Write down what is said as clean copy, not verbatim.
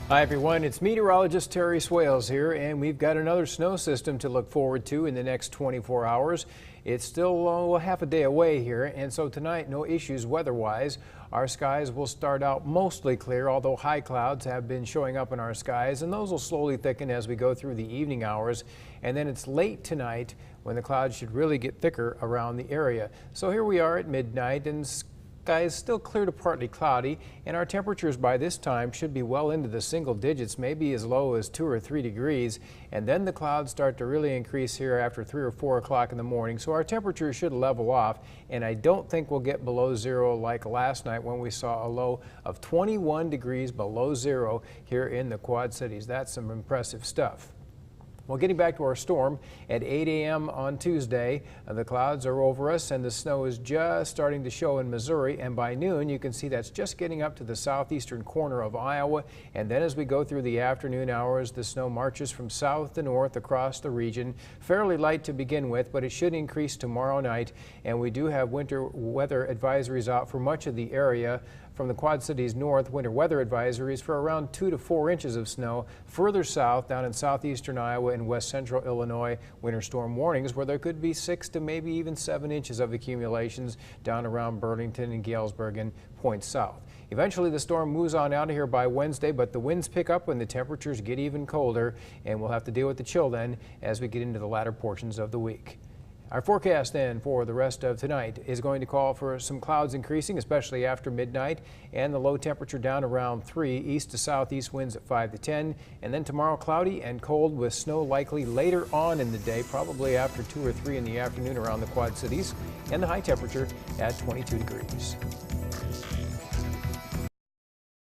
Hi everyone, it's meteorologist Terry Swales here, and we've got another snow system to look forward to in the next 24 hours. It's still half a day away here, and so tonight no issues weather-wise. Our skies will start out mostly clear, although high clouds have been showing up in our skies, and those will slowly thicken as we go through the evening hours. And then it's late tonight when the clouds should really get thicker around the area. So here we are at midnight, and skies still clear to partly cloudy, and our temperatures by this time should be well into the single digits, maybe as low as 2 or 3 degrees. And then the clouds start to really increase here after 3 or 4 o'clock in the morning, so our temperatures should level off, and I don't think we'll get below zero like last night when we saw a low of 21 degrees below zero here in the Quad Cities. That's some impressive stuff. Well, getting back to our storm, at 8 a.m. on Tuesday, the clouds are over us and the snow is just starting to show in Missouri, and by noon you can see that's just getting up to the southeastern corner of Iowa. And then as we go through the afternoon hours, the snow marches from south to north across the region. Fairly light to begin with, but it should increase tomorrow night, and we do have winter weather advisories out for much of the area. From the Quad Cities north, winter weather advisories for around 2 to 4 inches of snow. Further south, down in southeastern Iowa and west central Illinois, winter storm warnings where there could be 6 to maybe even 7 inches of accumulations down around Burlington and Galesburg and points south. Eventually the storm moves on out of here by Wednesday, but the winds pick up when the temperatures get even colder, and we'll have to deal with the chill then as we get into the latter portions of the week. Our forecast then for the rest of tonight is going to call for some clouds increasing, especially after midnight, and the low temperature down around 3, east to southeast winds at 5 to 10, and then tomorrow cloudy and cold with snow likely later on in the day, probably after 2 or 3 in the afternoon around the Quad Cities, and the high temperature at 22 degrees.